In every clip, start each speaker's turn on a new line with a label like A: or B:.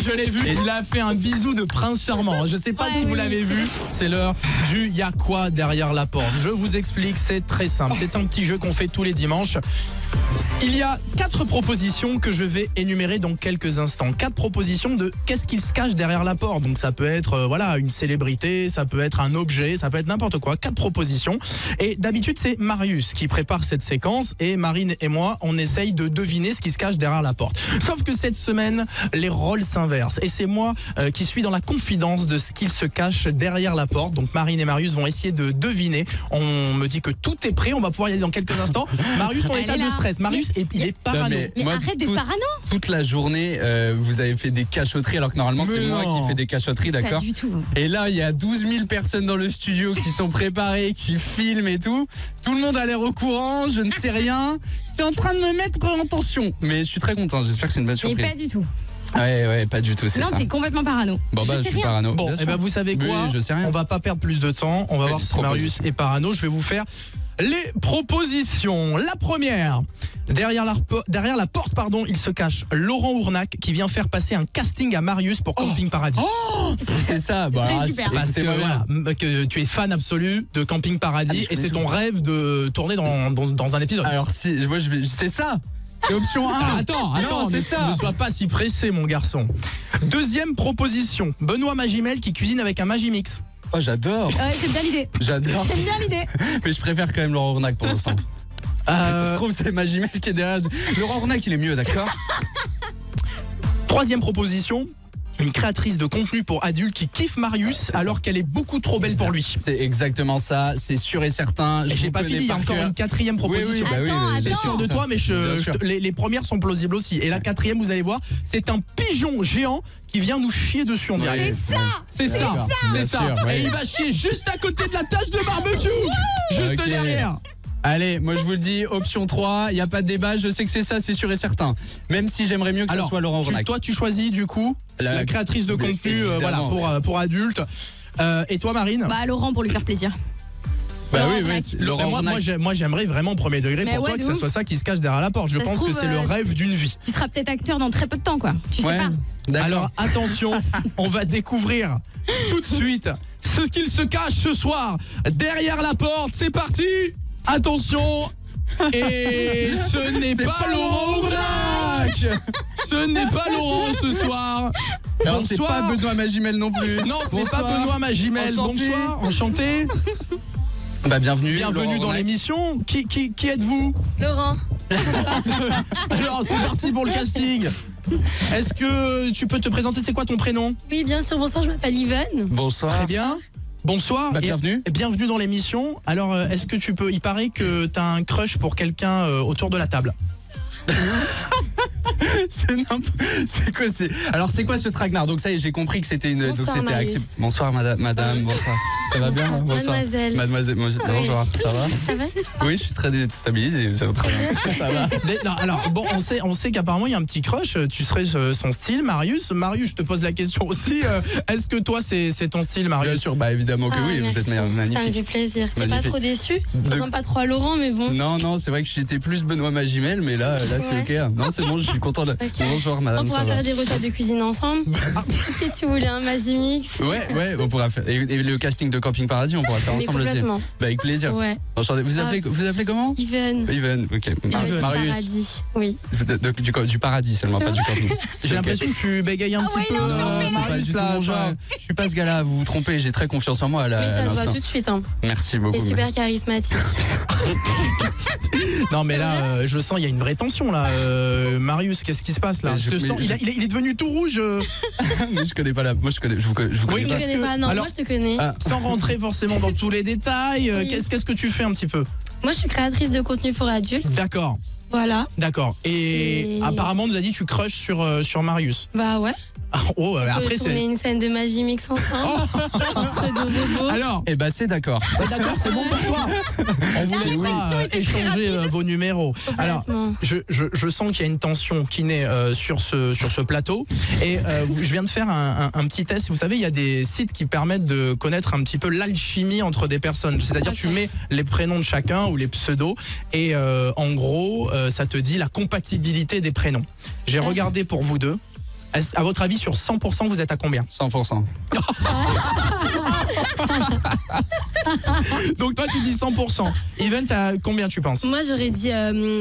A: je l'ai vu. Il a fait un bisou de prince charmant. Je sais pas si vous l'avez vu. C'est l'heure du y a quoi derrière la porte. Je vous explique, c'est très simple. C'est un petit jeu qu'on fait tous les dimanches. Il y a 4 propositions que je vais énumérer dans quelques instants. 4 propositions de qu'est-ce qu'il se cache derrière la porte. Donc ça peut être voilà, une célébrité, ça peut être un objet, ça peut être n'importe quoi. 4 propositions. Et d'habitude, c'est Marius qui prépare cette séquence et Marine et moi, on essaye de deviner ce qui se cache derrière la porte. Sauf que cette semaine, les rôles s'inversent. Et c'est moi qui suis dans la confidence de ce qu'il se cache derrière la porte. Donc Marine et Marius vont essayer de deviner. On me dit que tout est prêt. On va pouvoir y aller dans quelques instants. Marius, ton état de stress. Marius, il est parano.
B: Mais arrête d'être parano.
C: Toute la journée, vous avez fait des cachotteries alors que normalement c'est moi qui fais des cachotteries, d'accord?
B: Pas du tout.
C: Et là, il y a 12 000 personnes dans le studio qui sont préparées, qui filment et tout. Tout le monde a l'air au courant, je ne sais rien. C'est en train de me mettre en tension. Mais je suis très content, j'espère que c'est une bonne surprise.
B: Et pas du tout.
C: Ouais, pas du tout, c'est ça.
B: Non, t'es complètement parano.
C: Bon, bah, je suis parano.
A: Bon, et ben vous savez quoi?
C: Oui, je sais rien.
A: On va pas perdre plus de temps. On va voir si Marius est parano. Je vais vous faire les propositions. La première. Derrière la porte, il se cache Laurent Ournac qui vient faire passer un casting à Marius pour Camping Paradis.
C: C'est ça, bah,
B: super.
A: Parce que tu es fan absolu de Camping Paradis et c'est ton rêve de tourner dans un épisode.
C: Alors si, moi c'est ça. Et option 1.
A: Attends, c'est ça. Ne sois pas si pressé, mon garçon. Deuxième proposition. Benoît Magimel qui cuisine avec un Magimix.
C: Oh, j'adore.
B: J'aime bien l'idée.
C: J'adore.
B: J'aime bien l'idée.
C: Mais je préfère quand même Laurent Ournac pour l'instant. Ça se trouve, c'est Magimel qui est derrière. Laurent Ournac, il est mieux, d'accord?
A: Troisième proposition. Une créatrice de contenu pour adultes qui kiffe Marius alors qu'elle est beaucoup trop belle pour lui.
C: C'est exactement ça, c'est sûr et certain.
A: Et j'ai pas fini, il y a encore une quatrième proposition.
B: Attends.
A: J'ai sûr de toi, mais les premières sont plausibles aussi. Et la quatrième, vous allez voir, c'est un pigeon géant qui vient nous chier dessus en direct. C'est ça. Et il va chier juste à côté de la tâche de barbecue. Juste derrière.
C: Allez, moi je vous le dis, option 3, il n'y a pas de débat, je sais que c'est ça, c'est sûr et certain. Même si j'aimerais mieux que ce soit Laurent Ournac.
A: Toi, tu choisis du coup la créatrice de contenu pour adultes. Et toi, Marine?
B: Bah, Laurent pour lui faire plaisir.
C: Bah oui, Laurent Ournac.
A: Moi, j'aimerais vraiment premier degré pour toi que ce soit ça qui se cache derrière la porte. Je pense que c'est le rêve d'une vie.
B: Tu seras peut-être acteur dans très peu de temps, quoi. Tu sais pas.
A: Alors attention, on va découvrir tout de suite ce qu'il se cache ce soir derrière la porte. C'est parti. Attention. Et ce n'est pas Laurent Ournac. Ce n'est pas Laurent ce soir.
C: Alors c'est pas Benoît Magimel non plus.
A: Non, ce n'est pas Benoît Magimel. Bonsoir, enchanté.
C: Bah bienvenue
A: dans l'émission. Qui êtes-vous?
B: Laurent.
A: Alors c'est parti pour le casting. Est-ce que tu peux te présenter? C'est quoi ton prénom?
B: Oui, bien sûr, bonsoir, je m'appelle Yvonne.
C: Bonsoir.
A: Très bien. Bonsoir.
C: Bienvenue.
A: Et bienvenue dans l'émission. Alors est-ce que tu peux, il paraît que tu as un crush pour quelqu'un autour de la table.
C: Alors c'est quoi ce traquenard? Donc ça y est, j'ai compris que c'était une.
B: Bonsoir,
C: donc c'était bonsoir madame, bonsoir. Ça va bien? Bonsoir. Mademoiselle. Bonjour, ça va?
B: Ça va?
C: Oui, je suis très déstabilisé, ça va très bien. Ça va.
A: Non, alors bon, on sait qu'apparemment il y a un petit crush, tu serais son style, Marius. Marius, je te pose la question aussi, est-ce que toi c'est ton style, Marius?
C: Bien sûr, bah évidemment que oui,
B: merci.
C: vous êtes magnifique.
B: Ça me fait plaisir. T'es pas trop déçu? Je ressemble pas trop à Laurent, mais bon.
C: Non, c'est vrai que j'étais plus Benoît Magimel, mais là c'est ok. Non, c'est bon, je suis content de. Bonjour madame.
B: On pourra faire des recettes de cuisine ensemble. Est-ce que tu voulais un Magimix?
C: Ouais, on pourra faire. Et le casting de Camping Paradis, on pourra faire ensemble aussi. Bah, avec plaisir.
B: Ouais.
C: Enchanté. Vous appelez comment?
B: Yvonne,
C: ok.
B: Marius.
C: Paradis.
B: Oui.
C: Du paradis seulement, pas du camping.
A: J'ai l'impression que tu bégayes un petit peu.
C: Marius, là, je suis pas ce gars-là, vous vous trompez, j'ai très confiance en moi.
B: Mais ça se voit tout de suite.
C: Merci beaucoup.
B: T'es super charismatique.
A: Non mais là, je sens il y a une vraie tension là. Marius, qu'est-ce qui se passe là? Il est devenu tout rouge.
C: Mais je connais pas là. Moi je vous connais
B: Oui,
C: pas.
B: je connais pas. Non, alors, moi je te connais.
A: Sans rentrer forcément dans tous les détails, qu'est-ce que tu fais un petit peu?
B: Moi je suis créatrice de contenu pour adultes.
A: D'accord.
B: Voilà.
A: D'accord. Et apparemment on nous a dit que tu crushes sur Marius.
B: Bah ouais.
A: Après
B: c'est une scène de Magimix ensemble entre deux bobos.
A: Alors,
C: c'est d'accord.
A: C'est d'accord, c'est bon pour toi. On vous laisse pas échanger vos numéros. Alors, je sens qu'il y a une tension qui naît sur ce plateau. Et je viens de faire un petit test. Vous savez, il y a des sites qui permettent de connaître un petit peu l'alchimie entre des personnes. C'est-à-dire, tu mets les prénoms de chacun ou les pseudos. Et en gros, ça te dit la compatibilité des prénoms. J'ai regardé pour vous deux. À votre avis, sur 100%, vous êtes à combien?
C: 100%.
A: Donc toi, tu dis 100%. Even, à combien tu penses?
B: Moi, j'aurais dit,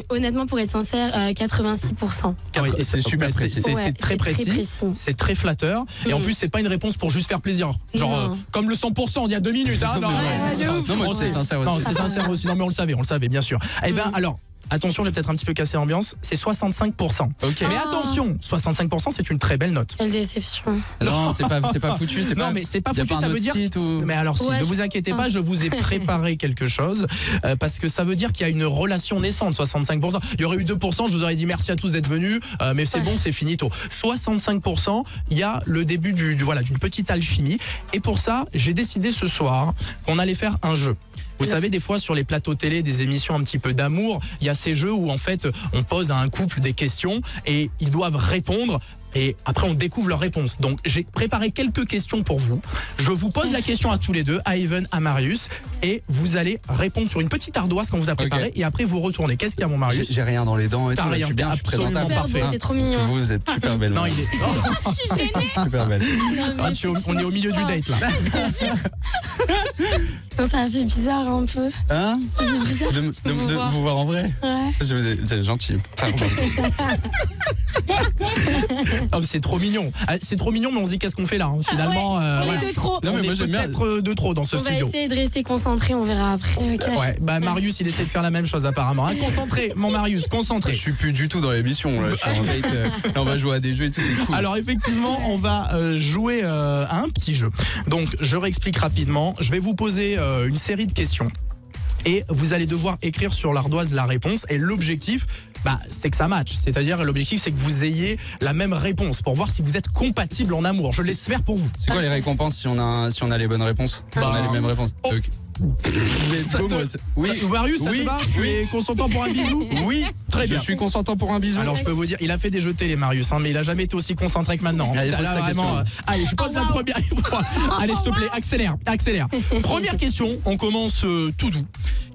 B: honnêtement, pour être sincère, 86%.
A: Ah oui, et c'est super précis. C'est très précis. C'est très flatteur. Et en plus, c'est pas une réponse pour juste faire plaisir. Genre, comme le 100% il y a 2 minutes. Hein,
C: non, moi, c'est sincère aussi.
A: Non, c'est sincère aussi. Non, mais on le savait, bien sûr. Eh bien, alors. Attention, j'ai peut-être un petit peu cassé l'ambiance, c'est 65%.
C: Okay.
A: Mais attention, 65% c'est une très belle note.
B: Quelle déception.
C: Non, c'est pas foutu, c'est
A: non,
C: pas.
A: mais c'est pas foutu, ça veut dire. Mais alors, si, ne vous inquiétez pas, je vous ai préparé quelque chose parce que ça veut dire qu'il y a une relation naissante. 65%. Il y aurait eu 2%, je vous aurais dit merci à tous d'être venus, mais c'est bon, c'est finito. 65%, il y a le début d'une petite alchimie. Et pour ça, j'ai décidé ce soir qu'on allait faire un jeu. Vous savez, des fois sur les plateaux télé, des émissions un petit peu d'amour, il y a ces jeux où en fait on pose à un couple des questions et ils doivent répondre. Et après on découvre leurs réponses. Donc j'ai préparé quelques questions pour vous. Je vous pose la question à tous les deux, à Even, à Marius, et vous allez répondre sur une petite ardoise qu'on vous a préparée. Okay. Et après vous retournez. Qu'est-ce qu'il y a, mon Marius?
C: J'ai rien dans les dents et tout.
A: Rien,
C: je suis bien, je suis présentable.
B: Parfait. T'es trop mignon.
C: Vous êtes super belle.
A: Non, il est.
B: Je suis gênée.
C: Super belle.
A: On est au milieu du date là.
B: Non, ça a fait bizarre un peu.
C: Hein?
B: De
C: vous voir en vrai?
B: Ouais.
C: C'est gentil.
A: Oh, c'est trop mignon. C'est trop mignon, mais on se dit qu'est-ce qu'on fait là, hein, finalement.
B: On était trop.
A: Non, mais moi j'aime peut-être de trop dans ce studio.
B: On va essayer de rester concentré, on verra après. Okay.
A: Ouais, bah Marius, il essaie de faire la même chose apparemment. Hein. Concentré, mon Marius, concentré.
C: Je suis plus du tout dans l'émission. Là. Je suis en date, on va jouer à des jeux et tout, c'est cool.
A: Alors effectivement, on va jouer à un petit jeu. Donc je réexplique rapidement. Je vais vous poser une série de questions. Et vous allez devoir écrire sur l'ardoise la réponse. Et l'objectif, c'est que ça matche. C'est-à-dire, l'objectif, c'est que vous ayez la même réponse pour voir si vous êtes compatible en amour. Je l'espère pour vous.
C: C'est quoi les récompenses si on a les bonnes réponses? On a les mêmes réponses. Okay.
A: Oui, Marius, ça te va? Tu es consentant pour un bisou?
C: Oui, très bien. Je suis consentant pour un bisou.
A: Alors je peux vous dire, il a fait des jeux télé, Marius, mais il a jamais été aussi concentré que maintenant.
C: Allez, pose ta question.
A: Allez, je pose la première. Allez, s'il te plaît, accélère. Première question, on commence tout doux.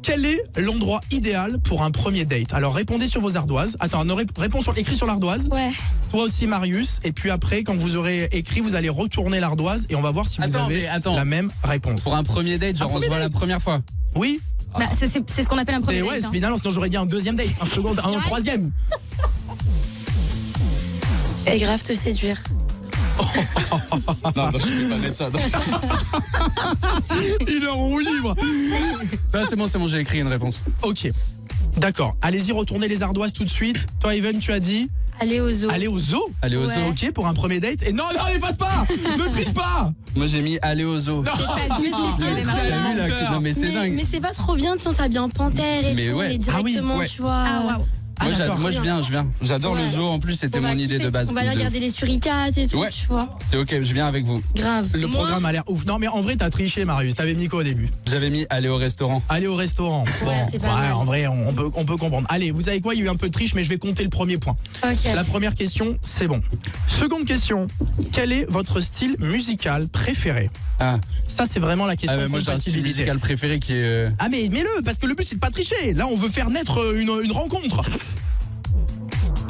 A: Quel est l'endroit idéal pour un premier date? Alors répondez sur vos ardoises. Attends, écrit sur l'ardoise.
B: Ouais.
A: Toi aussi, Marius. Et puis après, quand vous aurez écrit, vous allez retourner l'ardoise et on va voir si vous avez la même réponse.
C: Pour un premier date, genre on se voit la première fois.
A: Oui.
B: C'est ce qu'on appelle un premier date.
A: Ouais, finalement, sinon j'aurais dit un deuxième date, un troisième.
B: Et grave te séduire.
C: Non, je peux pas mettre ça.
A: Il est en roue libre.
C: C'est bon, j'ai écrit une réponse.
A: Ok, d'accord. Allez-y, retournez les ardoises tout de suite. Toi, Even, tu as dit
B: aller au zoo.
A: Aller au zoo?
C: Aller au zoo.
A: Ok, pour un premier date. Et non, efface pas. Ne triche pas.
C: Moi, j'ai mis aller au zoo. Non, mais c'est dingue.
B: Mais c'est pas trop bien si on s'habille en panthère et tout, et directement, tu vois.
C: Ah, moi je viens. J'adore le zoo, en plus c'était mon idée de base.
B: On va aller regarder les suricates et tout, tu vois.
C: C'est ok, je viens avec vous.
B: Grave.
A: Le programme a l'air ouf. Non mais en vrai t'as triché, Marius, t'avais mis quoi au début?
C: J'avais mis aller au restaurant.
A: Aller au restaurant. Bon, en vrai on peut comprendre. Allez, vous savez quoi, il y a eu un peu de triche, mais je vais compter le premier point.
B: Okay.
A: La première question, c'est bon. Seconde question, quel est votre style musical préféré? Ça c'est vraiment la question.
C: Moi j'ai un style musical préféré qui est...
A: Ah mais mets-le, parce que le but c'est de pas tricher. Là on veut faire naître une rencontre.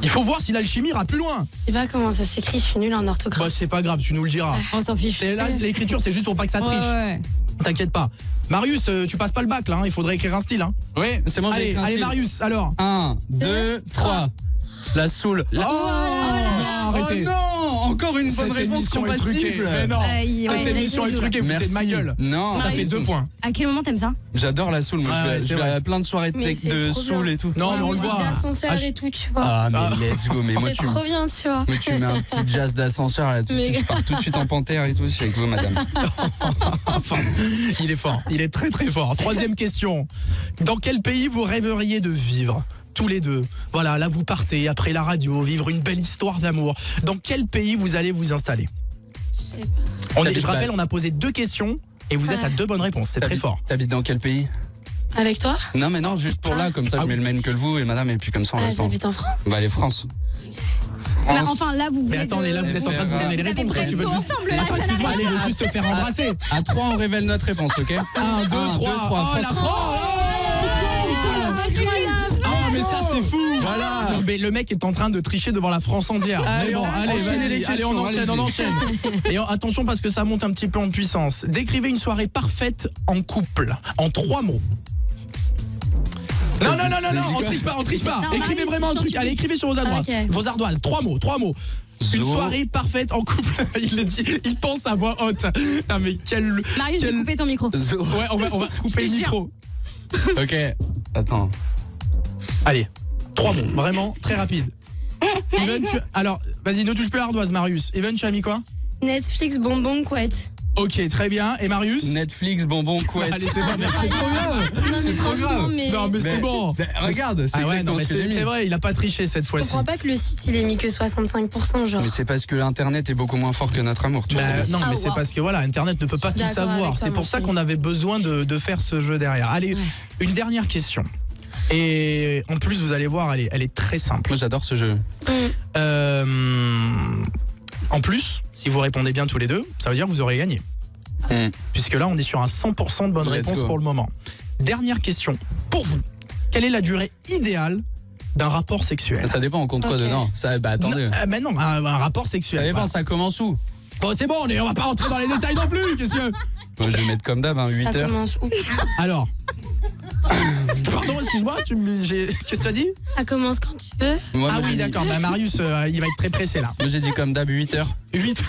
A: Il faut voir si l'alchimie ira plus loin.
B: Je sais pas comment ça s'écrit, je suis nulle en orthographe.
A: C'est pas grave, tu nous le diras.
B: On s'en fiche.
A: Là, l'écriture, c'est juste pour pas que ça triche.
B: Ouais.
A: T'inquiète pas. Marius, tu passes pas le bac là, il faudrait écrire un style. Hein.
C: Oui, c'est bon, j'ai écrit un style.
A: Allez, Marius, alors.
C: 1, 2, 3. La Soul.
A: Arrêtez.
C: Oh non, encore une bonne réponse compatible.
A: Mais non, cette émission est truquée, foutez de ma gueule.
C: Non,
A: ça fait 2 points.
B: À quel moment t'aimes ça?
C: J'adore la soul, moi je vais à plein de soirées de soul et tout.
A: Non, mais on le voit.
B: D'ascenseur et tout, tu vois.
C: Ah mais let's go, mais moi
B: tu trop bien, tu vois.
C: Mais tu mets un petit jazz d'ascenseur là, je pars tout de suite en panthère et tout, je suis avec vous madame.
A: Enfin, il est fort, il est très très fort. Troisième question. Dans quel pays vous rêveriez de vivre? Tous les deux. Voilà, là vous partez après la radio, vivre une belle histoire d'amour. Dans quel pays vous allez vous installer?
B: Je sais pas.
A: Je rappelle, on a posé 2 questions et vous êtes à 2 bonnes réponses. C'est très fort.
C: T'habites dans quel pays?
B: Avec toi?
C: Non mais non, juste pour là, comme ça je mets le même que vous et madame et puis comme ça on reste.
B: J'habite en France.
C: Les France.
B: Là, enfin là vous
A: Mais attendez, là vous êtes en train de vous donner les réponses. Tu veux juste... Attends, excuse-moi, allez, je veux juste te faire embrasser.
C: À 3 on révèle notre réponse, ok?
A: 1, 2, 3. Oh la France. ça c'est fou.
C: Voilà.
A: Non, mais le mec est en train de tricher devant la France entière.
C: Allez,
A: Mais bon, allez,
C: enchaînez les
A: vas-y, allez, on
C: questions,
A: enchaîne. Et attention parce que ça monte un petit peu en puissance. Décrivez une soirée parfaite en couple, en 3 mots. Non, on triche pas.
B: Non,
A: Écrivez
B: Marius,
A: vraiment un truc. Allez, écrivez sur vos ardoises.
B: Ok.
A: Vos ardoises, 3 mots. Une
C: Zo.
A: soirée parfaite en couple. Il le dit, il pense à voix haute. Non mais quel...
B: Marius, je vais couper ton micro.
A: Ouais, on va couper le
B: Je te
A: micro.
C: Ok, attends.
A: Allez, 3 mots, vraiment très rapide. Even, alors, vas-y, ne touche plus à l'ardoise, Marius. Even, tu as mis quoi?
B: Netflix, bonbon, couette.
A: Ok, très bien. Et Marius?
C: Netflix, bonbon, couette.
A: Allez, c'est bon, merci. C'est trop grave.
B: Non, mais
C: C'est trop
B: franchement,
C: grave.
B: mais...
A: Non, mais c'est
C: Mais-
A: bon.
C: Regarde, c'est
A: Ah ouais, non,
C: exactement
A: mais
C: ce que j'ai mis.
A: c'est vrai, il a pas triché cette
B: Je
A: fois-ci.
B: comprends pas que le site il ait mis que 65%, genre.
C: Mais c'est parce que l'internet est beaucoup moins fort que notre amour, tu
A: Bah,
C: sais.
A: non,
B: Ah,
A: mais c'est
B: wow.
A: parce que voilà, Internet ne peut pas tout
B: D'accord
A: savoir.
B: avec toi,
A: C'est pour
B: mon
A: ça
B: chéri.
A: qu'on avait besoin de faire ce jeu derrière. Allez, une dernière question. Et en plus, vous allez voir, elle est très simple.
C: Moi j'adore ce jeu.
A: En plus, si vous répondez bien tous les deux, ça veut dire que vous aurez gagné. Puisque là, on est sur un 100% de bonnes
C: Let's
A: réponses
C: go.
A: pour le moment. Dernière question. Pour vous, quelle est la durée idéale d'un rapport sexuel?
C: Ça dépend, on compte quoi
B: Ok.
C: dedans. Ça, bah attendez.
A: Non, un rapport
C: Ça
A: sexuel.
C: dépend,
A: Voilà.
C: ça commence où?
A: Bon, c'est bon, on va pas rentrer dans les détails non plus, qu'est-ce que...
C: Moi, je vais mettre comme d'hab, 8
B: Ça
C: heures.
B: commence où?
A: Alors... Pardon, excuse-moi, qu'est-ce que tu as dit?
B: Ça commence quand tu veux.
C: Moi,
A: Ah
C: j'ai
A: oui,
C: dit-
A: d'accord, bah Marius, il va être très pressé là.
C: Moi j'ai dit comme d'hab 8 heures.
A: 8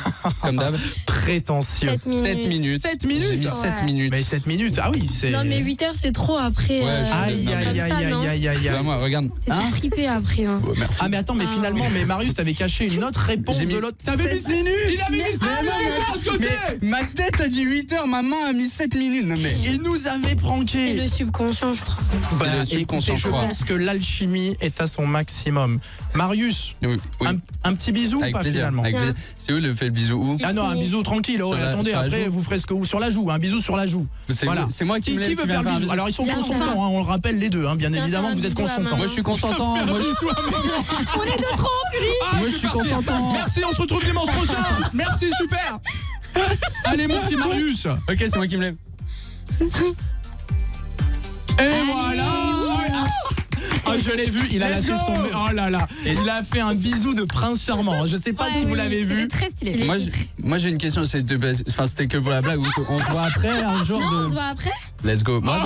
C: Comme d'hab.
A: prétentieux.
B: 7 minutes.
C: 7 minutes.
A: 7
C: J'ai
A: minutes
C: mis
B: Ouais.
C: 7 minutes.
A: Mais 7 minutes, ah oui, c'est...
B: Non, mais 8 heures c'est trop après.
C: Ouais, je suis
A: Aïe,
C: Non, mais-
A: aïe, aïe, aïe, aïe, aïe,
C: Tu vois,
A: aïe.
C: moi, regarde.
B: T'es tout fripé après. Hein.
C: Ouais, merci.
A: Ah mais attends, mais
B: Ah.
A: finalement, mais Marius, t'avais caché une autre réponse
C: J'ai mis
A: de l'autre... T'avais mis
C: 7 minutes.
A: Il avait mis 7 minutes de l'autre côté.
C: Mais ma tête a dit 8 heures, ma main a mis 7 minutes. Non mais.
A: Il nous avait
B: C'est
A: pranké.
B: le subconscient, je crois.
C: C'est
A: Bah,
C: le subconscient,
A: écoutez,
C: je
A: je
C: crois.
A: pense que l'alchimie est à son maximum. Marius,
C: Oui, oui.
A: un petit bisou ou
C: Avec
A: pas
C: plaisir.
A: finalement?
C: Avec plaisir. C'est où le fait le bisou où?
A: Ah non, un bisou tranquille. Oh,
C: Sur la-
A: attendez,
C: sur la
A: après
C: joue.
A: vous ferez ce que vous sur la joue. Un bisou sur la joue.
C: C'est
A: Voilà.
C: c'est moi qui me lève,
A: Qui veut
C: qui
A: faire
C: viens
A: le bisou? Alors ils sont
B: Viens,
A: consentants,
B: enfin.
A: hein, on le rappelle les deux, hein, bien
B: Viens
A: évidemment,
B: faire un
A: vous êtes
B: bisou à
A: consentants.
B: maman.
C: Moi je suis consentant.
A: Faire un
C: Moi,
A: bisou à maman.
B: On est de trop,
A: Ah,
C: moi, je suis
A: parti.
C: consentant.
A: Merci, on se retrouve dimanche prochain. Merci, super. Allez mon petit Marius.
C: Ok, c'est moi qui me lève.
A: Et voilà. Oh, je l'ai vu, il a
C: Let's
A: lâché
C: go.
A: son... Oh là là, il a fait un bisou de prince charmant. Je sais pas si vous l'avez vu.
B: très stylé.
C: Moi j'ai une question, c'était que pour la blague. On se voit après un jour
B: Non, on se
C: de.
B: voit après.
C: Let's go. Moi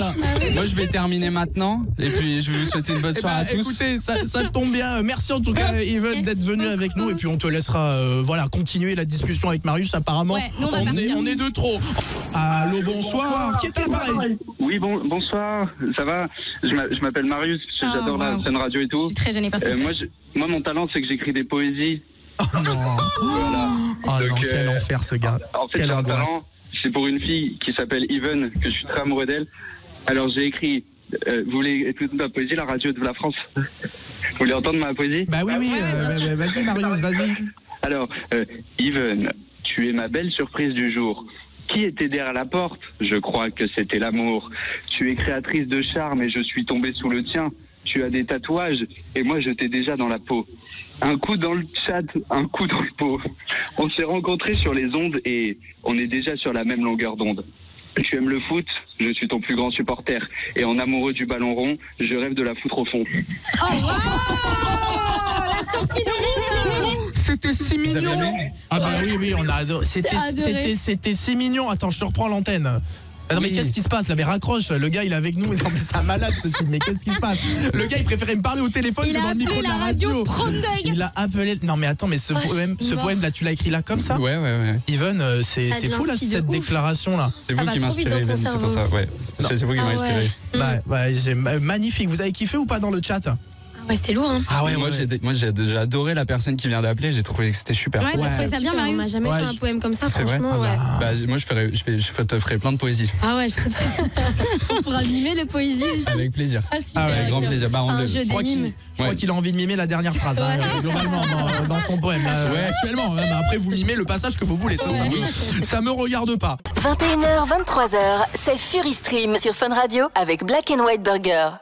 C: je vais terminer maintenant et puis je vais vous souhaiter une bonne
A: Eh
C: soirée
A: ben,
C: à tous.
A: écoutez, ça tombe bien. Merci en tout cas, Even,
B: Merci
A: d'être venu
B: beaucoup.
A: avec nous. Et puis on te laissera voilà, continuer la discussion avec Marius. Apparemment,
B: Ouais, nous, on va partir.
A: on est de trop. Allô, bonsoir. Qui est à l'appareil?
D: Oui, bonsoir, ça va? Je m'appelle Marius, j'adore la scène radio et
B: Je
D: tout.
B: suis très gênée par ce qui se passe.
D: Moi, mon talent, c'est que j'écris des poésies.
A: Oh non,
D: Voilà.
A: oh non,
D: Donc,
A: quel enfer ce gars.
D: En fait,
A: Quelle
D: j'ai un
A: angoisse.
D: talent, c'est pour une fille qui s'appelle Even, que je suis très amoureux d'elle. Alors, j'ai écrit, vous voulez écouter ma poésie, la radio de la France? Vous voulez entendre ma poésie?
A: Bah oui, vas-y Marius, vas-y.
D: Alors, Even, tu es ma belle surprise du jour. Qui était derrière la porte? Je crois que c'était l'amour. Tu es créatrice de charme et je suis tombé sous le tien. Tu as des tatouages et moi je t'ai déjà dans la peau. Un coup dans le chat, un coup dans le pot. On s'est rencontrés sur les ondes et on est déjà sur la même longueur d'onde. Tu aimes le foot, je suis ton plus grand supporter. Et en amoureux du ballon rond, je rêve de la foutre au fond.
B: Oh, wow, la sortie de route.
A: C'était si
C: Vous avez
A: mignon.
C: aimé
A: Ah bah oui, on a adoré.
B: Adoré.
A: C'était si mignon. Attends, je te reprends l'antenne. Ah non mais
C: Oui.
A: qu'est-ce qui se passe là? Mais raccroche, le gars il est avec nous. Non mais c'est un malade ce type. Mais qu'est-ce qui se passe? Le gars il préférait me parler au téléphone
B: Il
A: que
B: a
A: dans le micro
B: appelé
A: de la
B: la
A: radio.
B: radio Prondeg.
A: Il a appelé. Non mais attends, mais ce
B: Oh, je suis
A: poème
B: mort.
A: là, tu l'as écrit là comme ça?
C: Ouais.
A: Even, c'est
B: Ah, de
A: fou là
B: l'inspi de
A: cette
B: ouf.
A: déclaration là.
C: C'est
B: Ça
C: vous
B: va
C: qui
B: trop vite
C: m'inspirez,
B: dans ton
C: Ben, c'est pour ça.
B: cerveau.
C: Ouais. C'est vous qui
B: Ah
C: m'avez inspiré.
B: ouais.
A: C'est magnifique. Vous avez kiffé ou pas dans le chat?
B: Ah ouais, c'était lourd. Hein.
A: Ah
C: Moi j'ai déjà adoré la personne qui vient d'appeler. J'ai trouvé que c'était super.
B: Ouais, t'as trouvé ça bien, Super, Marius? On m'a jamais
A: Ouais,
B: fait un poème comme ça,
C: C'est vrai
B: franchement. Ouais.
C: Bah, moi je te ferai plein de poésie.
B: Ah ouais, je serais trop. Pour animer le poésie ici.
C: Avec plaisir.
B: Ah, super,
A: Ah ouais,
C: Avec grand
B: ok.
C: plaisir. Bah, on
B: Un
C: le-
B: jeu
A: Je crois
B: d'anime.
A: qu'il a envie de mimer la dernière phrase, hein, globalement, dans son poème. Là, actuellement, hein, mais après, vous mimez le passage que vous voulez. Ça me regarde pas.
E: 21h, 23h, c'est Fury Stream sur Fun Radio avec Black & White Burger.